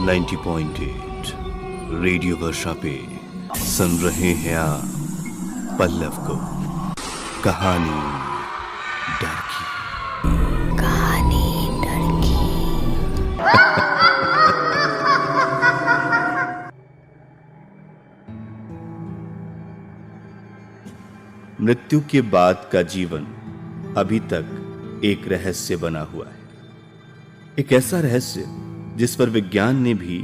90.8 radio वर्षा पे सुन रहे हैं आप पल्लव को कहानी डर की। मृत्यु के बाद का जीवन अभी तक एक रहस्य बना हुआ है। एक ऐसा रहस्य जिस पर विज्ञान ने भी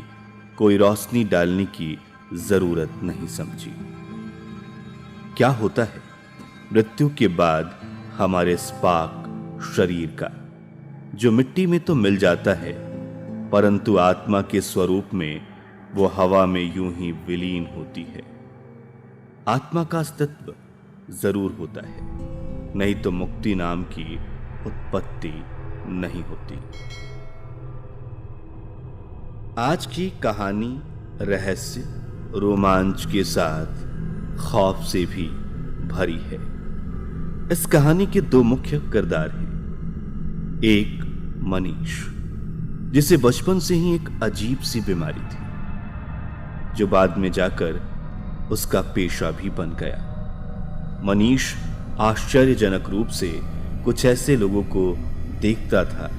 कोई रोशनी डालने की जरूरत नहीं समझी। क्या होता है मृत्यु के बाद हमारे स्पार्क शरीर का, जो मिट्टी में तो मिल जाता है परंतु आत्मा के स्वरूप में वो हवा में यूं ही विलीन होती है। आत्मा का अस्तित्व जरूर होता है, नहीं तो मुक्ति नाम की उत्पत्ति नहीं होती। आज की कहानी रहस्य, रोमांच के साथ खौफ से भी भरी है। इस कहानी के दो मुख्य किरदार हैं। एक मनीष, जिसे बचपन से ही एक अजीब सी बीमारी थी, जो बाद में जाकर उसका पेशा भी बन गया। मनीष आश्चर्यजनक रूप से कुछ ऐसे लोगों को देखता था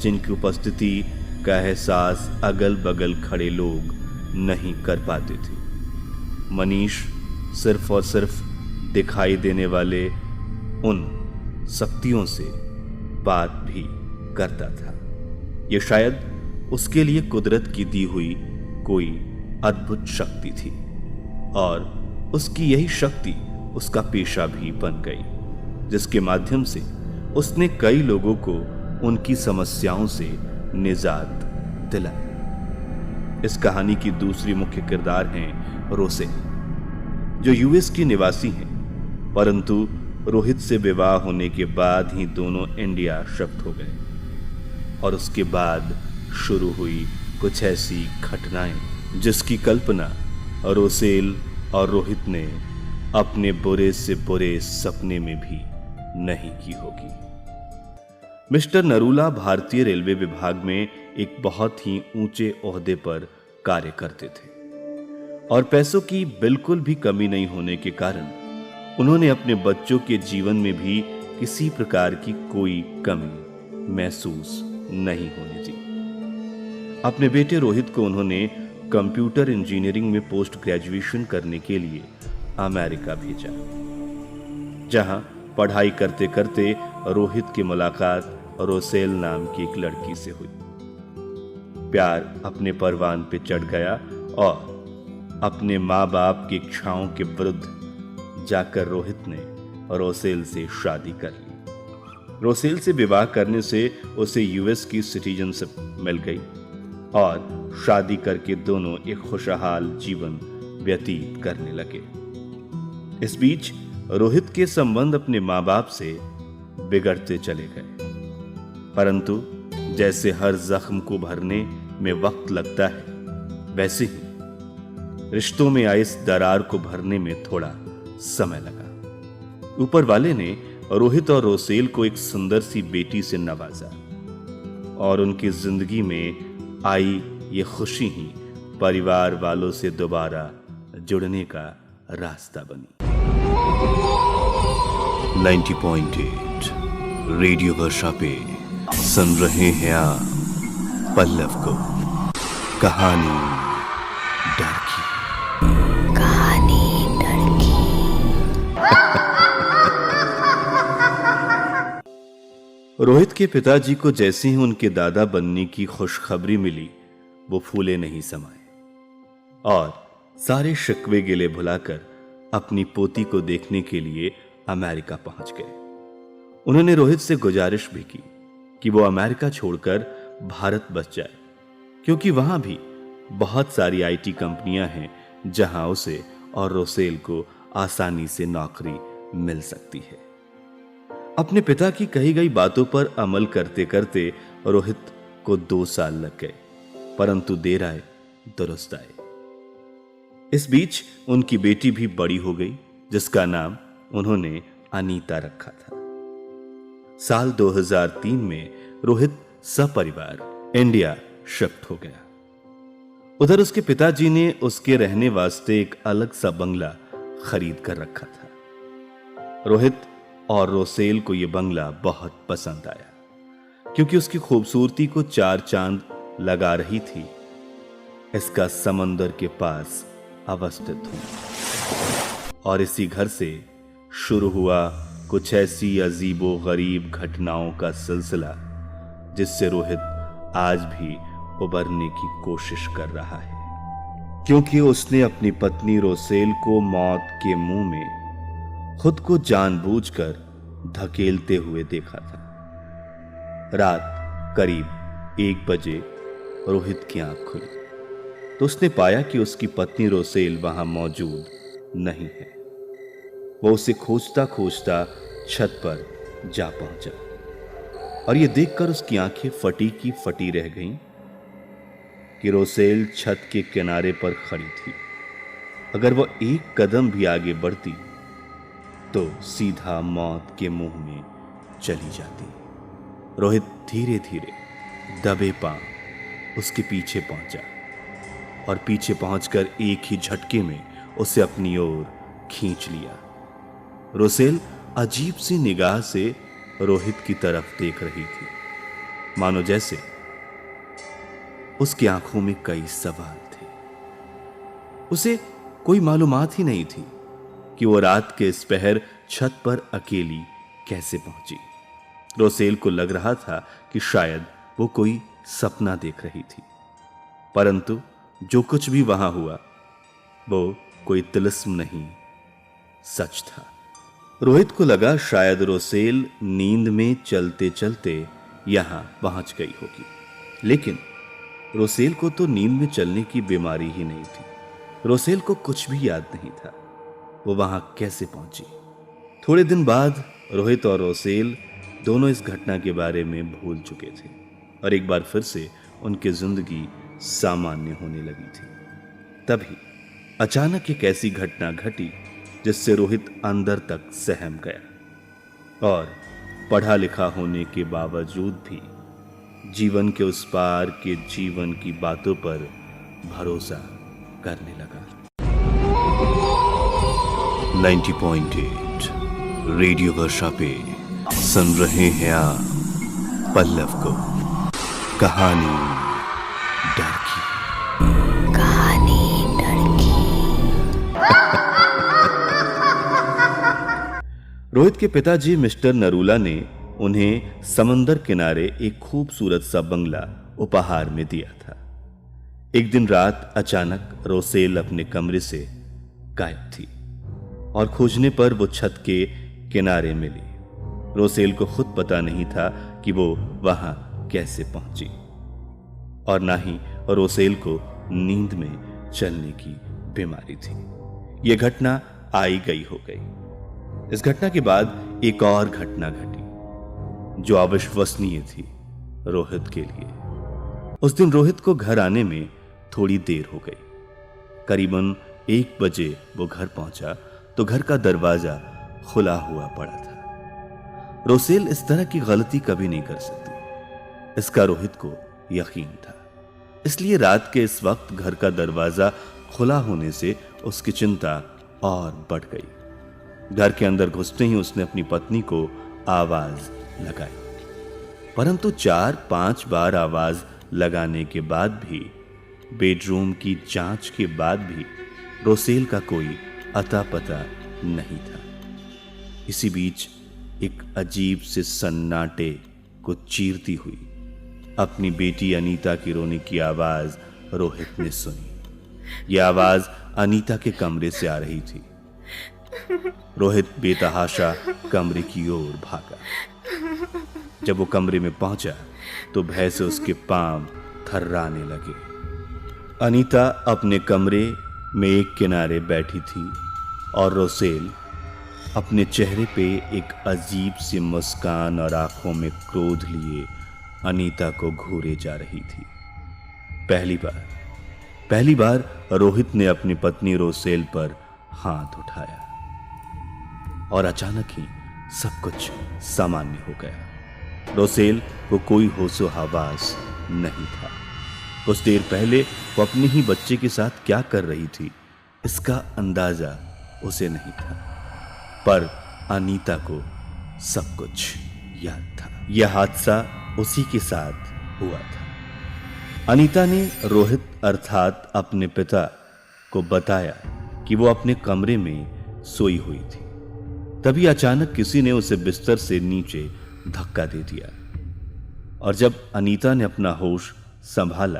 जिनकी उपस्थिति का एहसास अगल बगल खड़े लोग नहीं कर पाते थे। मनीष सिर्फ और सिर्फ दिखाई देने वाले उन शक्तियों से बात भी करता था। यह शायद उसके लिए कुदरत की दी हुई कोई अद्भुत शक्ति थी और उसकी यही शक्ति उसका पेशा भी बन गई, जिसके माध्यम से उसने कई लोगों को उनकी समस्याओं से निजात दिलाई। इस कहानी की दूसरी मुख्य किरदार हैं रोसेल, जो यूएस की निवासी हैं, परंतु रोहित से विवाह होने के बाद ही दोनों इंडिया शिफ्ट हो गए और उसके बाद शुरू हुई कुछ ऐसी घटनाएं जिसकी कल्पना रोसेल और रोहित ने अपने बुरे से बुरे सपने में भी नहीं की होगी। मिस्टर नरूला भारतीय रेलवे विभाग में एक बहुत ही ऊंचे ओहदे पर कार्य करते थे और पैसों की बिल्कुल भी कमी नहीं होने के कारण उन्होंने अपने बच्चों के जीवन में भी किसी प्रकार की कोई कमी महसूस नहीं होने दी। अपने बेटे रोहित को उन्होंने कंप्यूटर इंजीनियरिंग में पोस्ट ग्रेजुएशन करने के लिए अमेरिका भेजा, जहां पढ़ाई करते करते रोहित की मुलाकात रोसेल नाम की एक लड़की से हुई। प्यार अपने परवान पे चढ़ गया और अपने माँ बाप की इच्छाओं के विरुद्ध जाकर रोहित ने रोसेल से शादी कर ली। रोसेल से विवाह करने से उसे यूएस की सिटीजनशिप मिल गई और शादी करके दोनों एक खुशहाल जीवन व्यतीत करने लगे। इस बीच रोहित के संबंध अपने माँ बाप से बिगड़ते चले गए, परंतु जैसे हर जख्म को भरने में वक्त लगता है, वैसे ही रिश्तों में आई इस दरार को भरने में थोड़ा समय लगा। ऊपर वाले ने रोहित और रोसेल को एक सुंदर सी बेटी से नवाजा और उनकी जिंदगी में आई ये खुशी ही परिवार वालों से दोबारा जुड़ने का रास्ता बनी। 90.8 रेडियो वर्षा पे सुन रहे हैं आप पल्लव को कहानी डर की। रोहित के पिताजी को जैसे ही उनके दादा बनने की खुशखबरी मिली, वो फूले नहीं समाए और सारे शिकवे गिले भुलाकर अपनी पोती को देखने के लिए अमेरिका पहुंच गए। उन्होंने रोहित से गुजारिश भी की कि वो अमेरिका छोड़कर भारत बस जाए, क्योंकि वहां भी बहुत सारी आईटी कंपनियां हैं जहां उसे और रोसेल को आसानी से नौकरी मिल सकती है। अपने पिता की कही गई बातों पर अमल करते करते रोहित को 2 साल लग गए, परंतु देर आए दुरुस्त आए। इस बीच उनकी बेटी भी बड़ी हो गई, जिसका नाम उन्होंने अनीता रखा था। साल 2003 में रोहित सपरिवार इंडिया शिफ्ट हो गया। उधर उसके पिताजी ने उसके रहने वास्ते एक अलग सा बंगला खरीद कर रखा था। रोहित और रोसेल को यह बंगला बहुत पसंद आया, क्योंकि उसकी खूबसूरती को चार चांद लगा रही थी। इसका समंदर के पास अवस्थित हो और इसी घर से शुरू हुआ कुछ ऐसी अजीबो गरीब घटनाओं का सिलसिला जिससे रोहित आज भी उबरने की कोशिश कर रहा है, क्योंकि उसने अपनी पत्नी रोसेल को मौत के मुंह में खुद को जानबूझकर धकेलते हुए देखा था। रात करीब 1 बजे रोहित की आंख खुली तो उसने पाया कि उसकी पत्नी रोसेल वहां मौजूद नहीं है। वो उसे खोजता खोजता छत पर जा पहुंचा और यह देखकर उसकी आंखें फटी की फटी रह गईं कि रोसेल छत के किनारे पर खड़ी थी। अगर वह एक कदम भी आगे बढ़ती तो सीधा मौत के मुंह में चली जाती। रोहित धीरे धीरे दबे पांव उसके पीछे पहुंचा और पीछे पहुंचकर एक ही झटके में उसे अपनी ओर खींच लिया। रोसेल अजीब सी निगाह से रोहित की तरफ देख रही थी, मानो जैसे उसकी आंखों में कई सवाल थे। उसे कोई मालूमात ही नहीं थी कि वो रात के इस पहर छत पर अकेली कैसे पहुंची। रोसेल को लग रहा था कि शायद वो कोई सपना देख रही थी, परंतु जो कुछ भी वहां हुआ वो कोई तिलिस्म नहीं, सच था। रोहित को लगा शायद रोसेल नींद में चलते चलते यहां पहुंच गई होगी, लेकिन रोसेल को तो नींद में चलने की बीमारी ही नहीं थी। रोसेल को कुछ भी याद नहीं था वो वहां कैसे पहुंची। थोड़े दिन बाद रोहित और रोसेल दोनों इस घटना के बारे में भूल चुके थे और एक बार फिर से उनकी जिंदगी सामान्य होने लगी थी। तभी अचानक एक ऐसी घटना घटी जिससे रोहित अंदर तक सहम गया और पढ़ा लिखा होने के बावजूद भी जीवन के उस पार के जीवन की बातों पर भरोसा करने लगा। 90.8 रेडियो वर्षा पे सुन रहे हैं आप पल्लव को कहानी डर की। रोहित के पिताजी मिस्टर नरूला ने उन्हें समंदर किनारे एक खूबसूरत सा बंगला उपहार में दिया था। एक दिन रात अचानक रोसेल अपने कमरे से गायब थी और खोजने पर वो छत के किनारे मिली। रोसेल को खुद पता नहीं था कि वो वहां कैसे पहुंची और ना ही रोसेल को नींद में चलने की बीमारी थी। यह घटना आई गई हो गई। इस घटना के बाद एक और घटना घटी जो अविश्वसनीय थी रोहित के लिए। उस दिन रोहित को घर आने में थोड़ी देर हो गई। करीबन 1 बजे वो घर पहुंचा तो घर का दरवाजा खुला हुआ पड़ा था। रोसेल इस तरह की गलती कभी नहीं कर सकती, इसका रोहित को यकीन था। इसलिए रात के इस वक्त घर का दरवाजा खुला होने से उसकी चिंता और बढ़ गई। घर के अंदर घुसते ही उसने अपनी पत्नी को आवाज लगाई, परंतु 4-5 बार आवाज लगाने के बाद भी, बेडरूम की जांच के बाद भी रोसेल का कोई अता पता नहीं था। इसी बीच एक अजीब से सन्नाटे को चीरती हुई अपनी बेटी अनीता की रोने की आवाज रोहित ने सुनी। यह आवाज अनीता के कमरे से आ रही थी। रोहित बेतहाशा कमरे की ओर भागा। जब वो कमरे में पहुंचा तो भय से उसके पांव थर्राने लगे। अनीता अपने कमरे में एक किनारे बैठी थी और रोसेल अपने चेहरे पे एक अजीब सी मुस्कान और आंखों में क्रोध लिए अनीता को घूरे जा रही थी। पहली बार रोहित ने अपनी पत्नी रोसेल पर हाथ उठाया और अचानक ही सब कुछ सामान्य हो गया। रोसेल को कोई होशो हवास नहीं था। कुछ देर पहले वो अपने ही बच्चे के साथ क्या कर रही थी इसका अंदाजा उसे नहीं था, पर अनीता को सब कुछ याद था। यह हादसा उसी के साथ हुआ था। अनीता ने रोहित अर्थात अपने पिता को बताया कि वो अपने कमरे में सोई हुई थी। तभी अचानक किसी ने उसे बिस्तर से नीचे धक्का दे दिया और जब अनीता ने अपना होश संभाला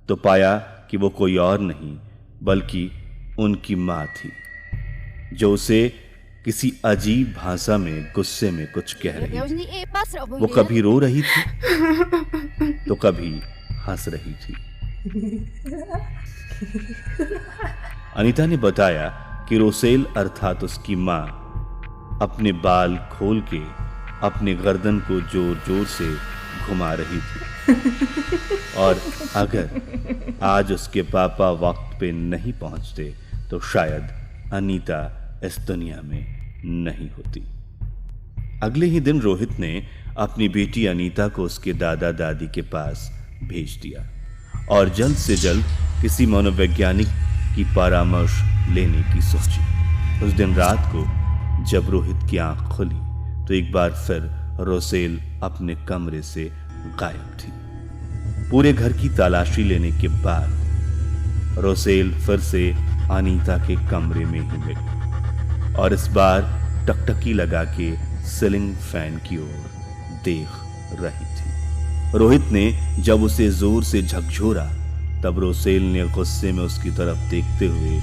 तो पाया कि वो कोई और नहीं बल्कि उनकी मां थी, जो उसे किसी अजीब भाषा में गुस्से में कुछ कह रही थी। वो कभी रो रही थी तो कभी हंस रही थी। अनीता ने बताया कि रोसेल अर्थात उसकी मां अपने बाल खोल के अपने गर्दन को जोर जोर से घुमा रही थी और अगर आज उसके पापा वक्त पे नहीं पहुंचते तो शायद अनीता इस दुनिया में नहीं होती। अगले ही दिन रोहित ने अपनी बेटी अनीता को उसके दादा दादी के पास भेज दिया और जल्द से जल्द किसी मनोवैज्ञानिक की परामर्श लेने की सोची। उस दिन रात को जब रोहित की आंख खुली तो एक बार फिर रोसेल अपने कमरे से गायब थी। पूरे घर की तलाशी लेने के बाद रोसेल फिर से अनीता के कमरे में ही मिली और इस बार टकटकी लगा के सीलिंग फैन की ओर देख रही थी। रोहित ने जब उसे जोर से झकझोरा तब रोसेल ने गुस्से में उसकी तरफ देखते हुए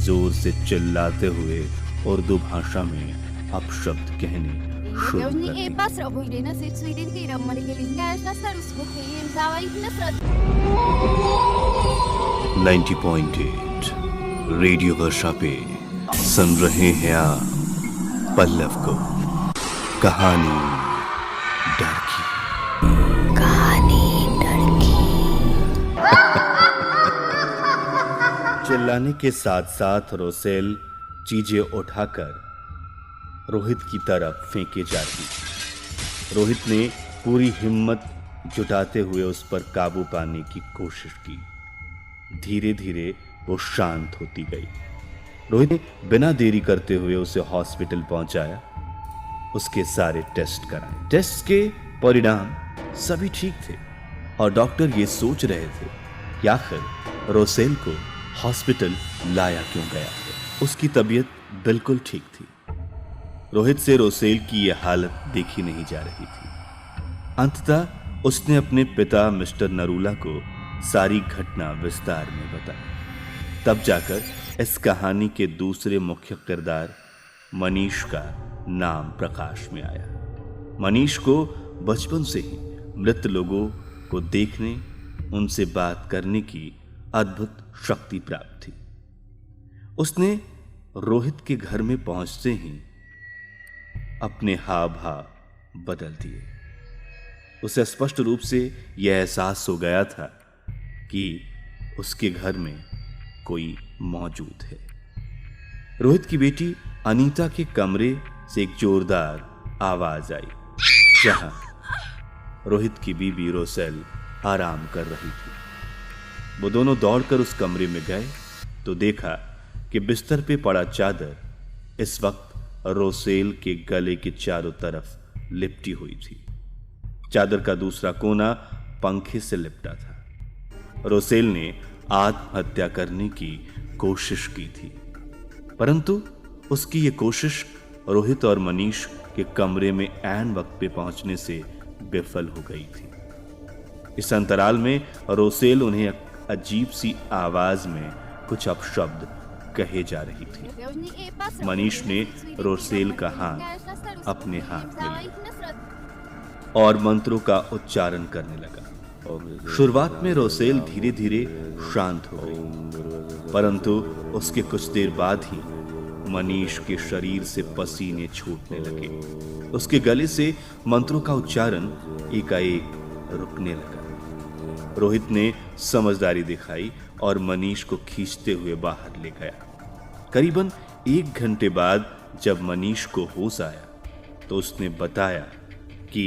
जोर से चिल्लाते हुए उर्दू भाषा में अपशब्द कहने शुरू कर दिए। 90.8 रेडियो वर्षा पे सुन रहे हैं आप पल्लव को कहानी डर की। चिल्लाने के साथ साथ रोसेल चीजें उठाकर रोहित की तरफ फेंके जाती। रोहित ने पूरी हिम्मत जुटाते हुए उस पर काबू पाने की कोशिश की। धीरे धीरे वो शांत होती गई। रोहित ने बिना देरी करते हुए उसे हॉस्पिटल पहुंचाया, उसके सारे टेस्ट कराए। टेस्ट के परिणाम सभी ठीक थे और डॉक्टर ये सोच रहे थे कि आखिर रोसेल को हॉस्पिटल लाया क्यों गया है। उसकी तबीयत बिल्कुल ठीक थी। रोहित से रोसेल की यह हालत देखी नहीं जा रही थी। अंततः उसने अपने पिता मिस्टर नरूला को सारी घटना विस्तार में बताई। तब जाकर इस कहानी के दूसरे मुख्य किरदार मनीष का नाम प्रकाश में आया। मनीष को बचपन से ही मृत लोगों को देखने, उनसे बात करने की अद्भुत शक्ति प्राप्त थी। उसने रोहित के घर में पहुंचते ही अपने हाव भाव बदल दिए। उसे स्पष्ट रूप से यह एहसास हो गया था कि उसके घर में कोई मौजूद है। रोहित की बेटी अनीता के कमरे से एक जोरदार आवाज आई, जहां रोहित की बीबी रोसेल आराम कर रही थी। वो दोनों दौड़कर उस कमरे में गए तो देखा कि बिस्तर पे पड़ा चादर इस वक्त रोसेल के गले के चारों तरफ लिपटी हुई थी। चादर का दूसरा कोना पंखे से लिपटा था। रोसेल ने आत्महत्या करने की कोशिश की थी, परंतु उसकी ये कोशिश रोहित और मनीष के कमरे में ऐन वक्त पे पहुंचने से विफल हो गई थी। इस अंतराल में रोसेल उन्हें अजीब सी आवाज में कुछ अपशब्द कहे जा रही थी। मनीष ने रोसेल का हाथ अपने हाथ में लिया और मंत्रों का उच्चारण करने लगा। शुरुआत में रोसेल धीरे धीरे शांत हो गई, परंतु उसके कुछ देर बाद ही मनीष के शरीर से पसीने छूटने लगे। उसके गले से मंत्रों का उच्चारण एकाएक रुकने लगा। रोहित ने समझदारी दिखाई और मनीष को खींचते हुए बाहर ले गया। करीबन 1 घंटे बाद जब मनीष को होश आया तो उसने बताया कि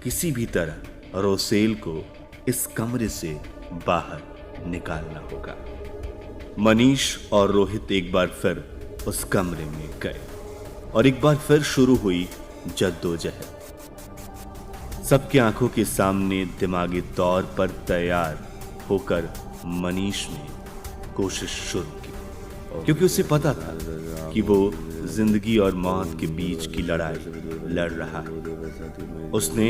किसी भी तरह रोसेल को इस कमरे से बाहर निकालना होगा। मनीष और रोहित एक बार फिर उस कमरे में गए और एक बार फिर शुरू हुई जद्दोजहद। सबकी आंखों के सामने दिमागी तौर पर तैयार होकर मनीष ने कोशिश शुरू की, क्योंकि उसे पता था कि वो जिंदगी और मौत के बीच की लड़ाई लड़ रहा है। उसने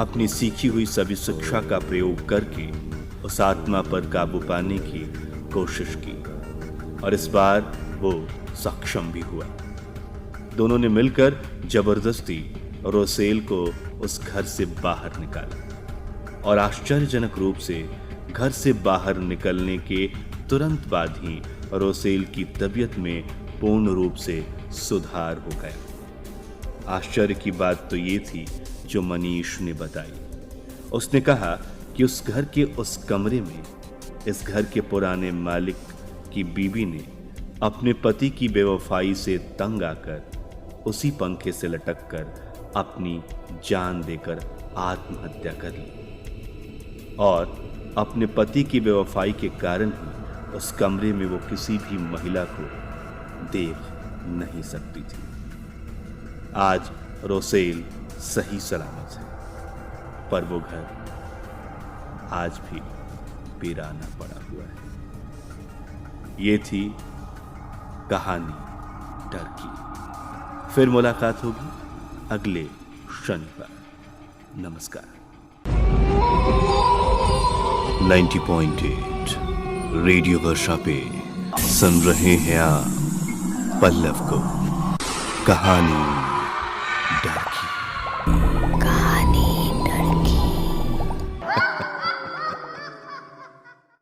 अपनी सीखी हुई सभी शिक्षा का प्रयोग करके उस आत्मा पर काबू पाने की कोशिश की और इस बार वो सक्षम भी हुआ। दोनों ने मिलकर जबरदस्ती रोसेल को उस घर से बाहर निकाला और आश्चर्यजनक रूप से घर से बाहर निकलने के तुरंत बाद ही रोसेल की तबीयत में पूर्ण रूप से सुधार हो गया। आश्चर्य की बात तो ये थी जो मनीष ने बताई। उसने कहा कि उस घर के उस कमरे में इस घर के पुराने मालिक की बीवी ने अपने पति की बेवफाई से तंग आकर उसी पंखे से लटक कर अपनी जान देकर आत्महत्या कर ली और अपने पति की बेवफाई के कारण ही उस कमरे में वो किसी भी महिला को देख नहीं सकती थी। आज रोसेल सही सलामत है, पर वो घर आज भी वीराना पड़ा हुआ है। ये थी कहानी डर की। फिर मुलाकात होगी अगले शनिवार। नमस्कार। 90.8 रेडियो वर्षा पे सुन रहे हैं आप पल्लव को कहानी